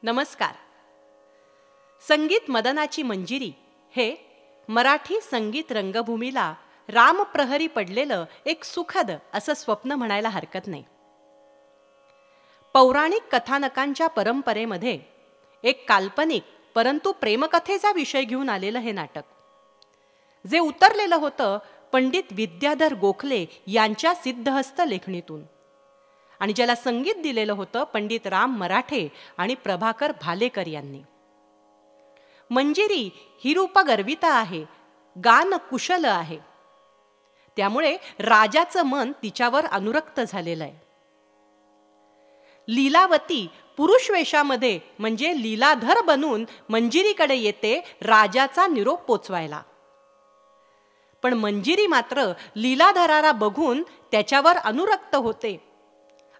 नमस्कार. संगीत मदनाची मंजिरी हे मराठी संगीत रंगभूमीला रामप्रहरी पडलेलं एक सुखद असं स्वप्न म्हणायला हरकत नाही. पौराणिक कथानकांच्या परंपरेमध्ये एक काल्पनिक परंतु प्रेमकथेचा विषय घेऊन आलेलं हे नाटक, जे उतरलेलं होतं पंडित विद्याधर गोखले यांच्या सिद्धहस्त लेखणीतून आणि ज्याला संगीत दिलेलं होतं पंडित राम मराठे आणि प्रभाकर भालेकर यांनी. मंजिरी ही रूप गर्विता आहे, गान कुशल आहे, त्यामुळे राजाचं मन तिच्यावर अनुरक्त झालेलं आहे. लीलावती पुरुष वेशामध्ये म्हणजे लीलाधर बनून मंजिरीकडे येते राजाचा निरोप पोचवायला. पण मंजिरी मात्र लीलाधराला बघून त्याच्यावर अनुरक्त होते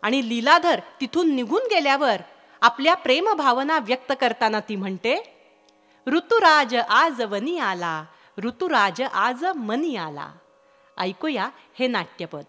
आणि लीलाधर तिथून निघून गेल्यावर आपल्या प्रेमभावना व्यक्त करताना ती म्हणते, ऋतुराज आज वनी आला, ऋतुराज आज मनी आला. ऐकूया हे नाट्यपद.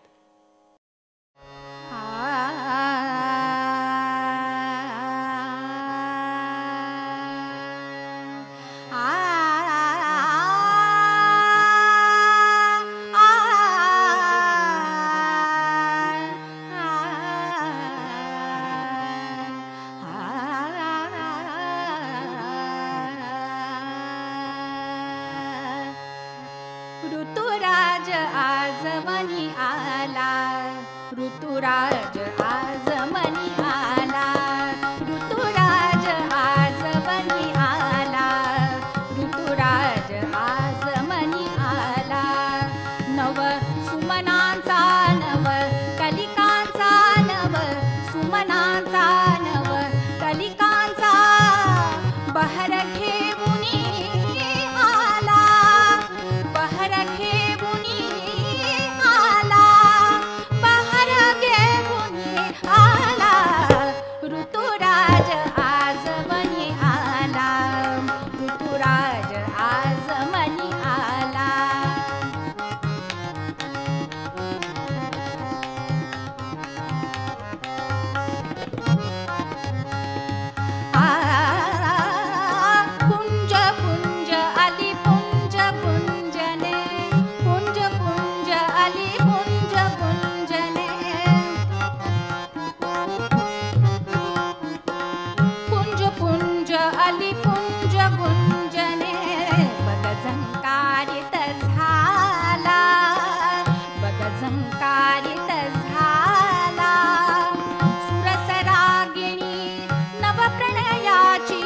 ऋतुराज आज मनी आला, ऋतुराज आज मनी आला, ऋतुराज आज मनी आला, ऋतुराज आज मनी आला. नव सुमनांचा नव कलिकांचा, नव सुमनांचा नव कलिकांचा बहर घेऊनी आला, बहर घेऊनी आला, बहर घेऊनी आला. ऋतुराज आज मनी आला, ऋतुराज आज मनी आला. पुंज पुंज आली पुंज पुंजने, पुंज पुंज आली पुंज पुंजने, पुंज पुंज आली पुंज पुंजने. बघ झंकारित झाला, बघ झंकारित झाला सुरस रागिणी नवप्रणयाची,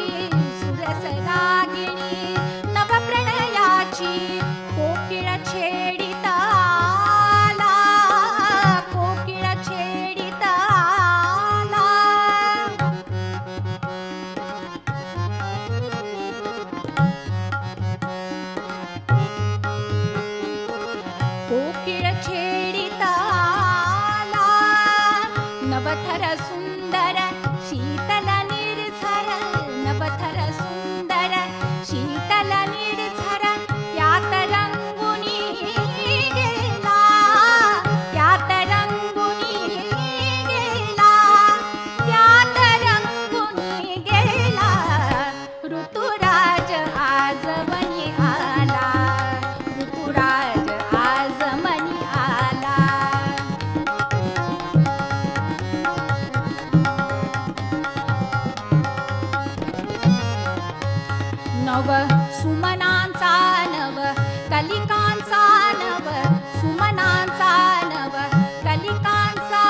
सुरस रागिणी नवप्रणयाची. कोकिळ छेडित आला, कोकिळ छेडित आला. कोकिळ छेडित आला. नवथर सुंदर शीतल निर्झर, नवथर सुंदर शीतल निर्झर. त्यात रंगुनी गेला, त्यात रंगुनी गेला, त्यात रंगुनी गेला. ऋतुराज आज मनी आला, ऋतुराज आज मनी आला. नव सुमनांचा नव कलिकांचा, नव सुमनांचा नव कलिकांचा.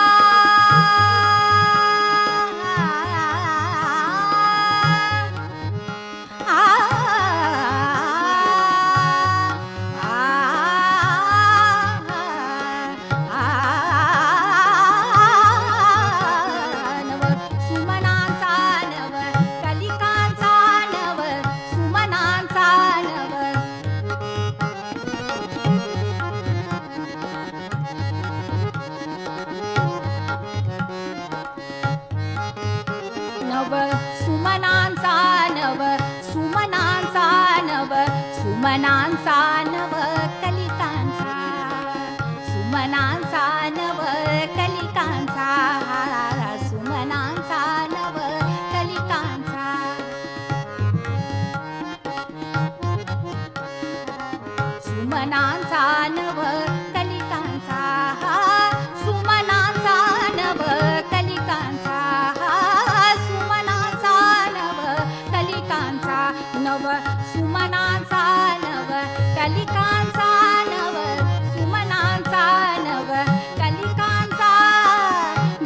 नव सुमनांचा नव कलिकांचा, नव सुमनांचा नव. नव सुमनांचा नव सुमनांचा नव सुमनांचा नव कलिकांचा, सुमनांचा नव कलिकांचा, सुमनांचा नव कलिकांचा.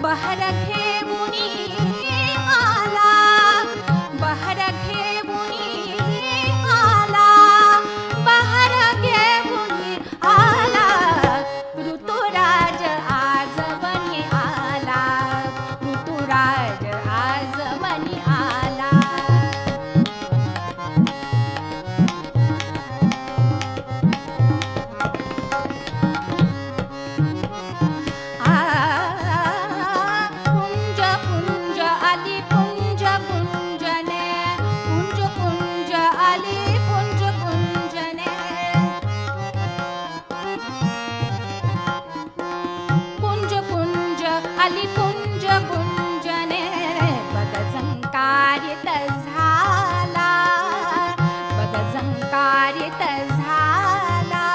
बहर घेऊनी आला, बहर घेऊनी आला, बहर घेऊनी आला, ऋतुराज आजवनी आला, ऋतुराज आजवनी आला. कुंज कुंज आली कुंज कुंजने, कुंज कुंज आली कुंज कुंजने, कुंज कुंज आली कुंज कुंजने, बग झंकारित झाला, बग झंकारित झाला,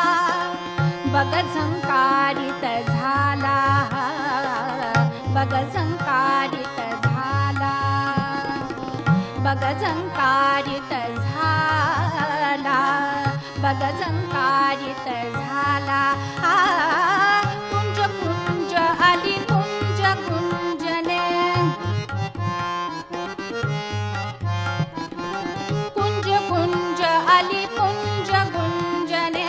बग झंकारित झाला, बग झंकारित झाला, बग झंकारित झाला, बग झंकारित झाला. कुंज कुंज आली कुंज कुंजने, कुंज कुंज आली कुंज कुंजने,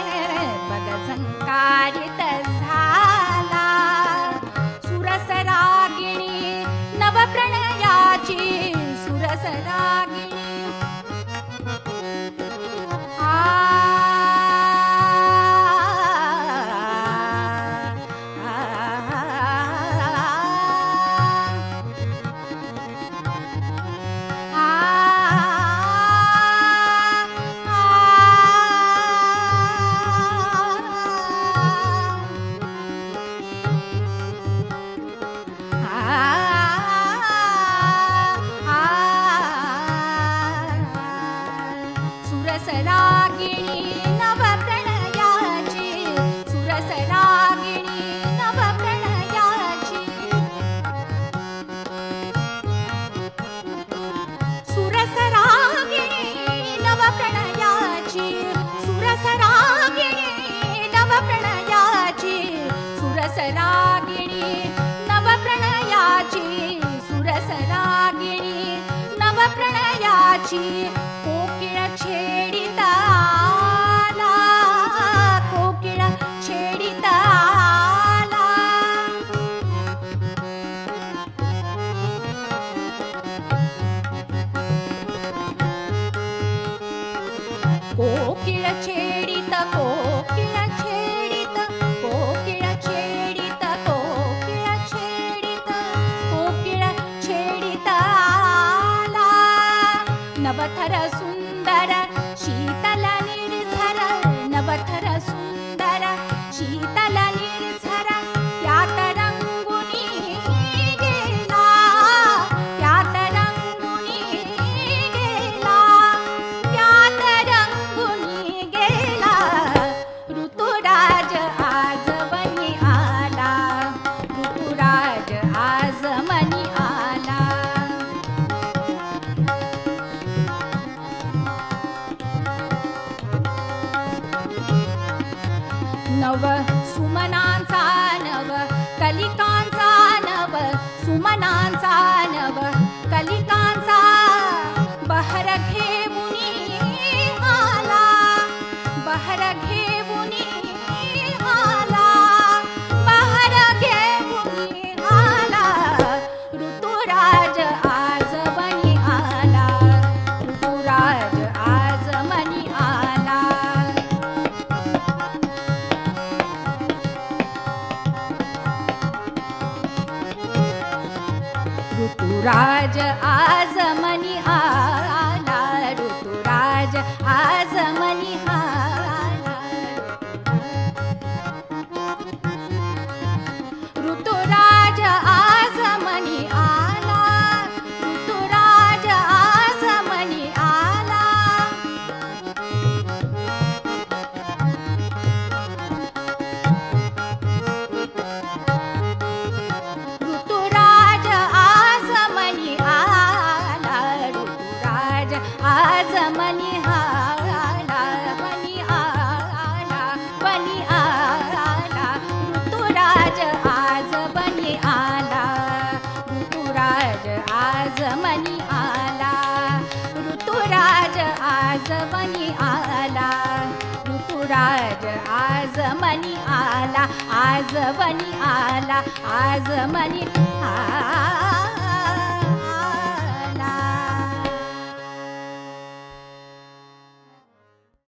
बग झंकारित झाला. सुरसरागिणी नवप्रणयाची, सुरसरागिणी सुरसरागिणी नवप्रणयाची, सुरसरागिणी नवप्रणयाची, सुरसरागिणी नवप्रणयाची, सुरसरागिणी नवप्रणयाची, सुरसरागिणी नवप्रणयाची, सुरसरागिणी नवप्रणयाची. कोकिळ छेडित आला, कोकिळ छेडित आला, कोकिळ छेडित, कोकिळ छेडित, कोकिळ छेडित, कोकिळ छेडित, कोकिळ छेडित आला. नवथर सुंदर शीतल निर्झर, नवथर सुंदर शीतल निर्झर, त्यात रंगुनी गेला, त्यात रंगुनी गेला, त्यात रंगुनी गेला. ऋतुराज आजवनी आला, ऋतुराज आजवनी आला. नव सुमनांचा नव कलिकांचा, नव सुमनांचा नव कलिकांचा, बहर घेऊनी आला, बहर घेऊनी आला, बहर घेऊनी आला. ऋतुराज आजवनी आला, ऋतुराज आजवनी आला. ऋतुराज आजमनी आला, ऋतुराज आजमनी आला, ऋतुराज आजमनी आला, ऋतुराज आजमनी आला. ऋतुराज आजमनी आला, आजमनी आला ऋतुराज आजमनी आला ऋतुराज आजमनी आला आजमनी आला आजमनी आला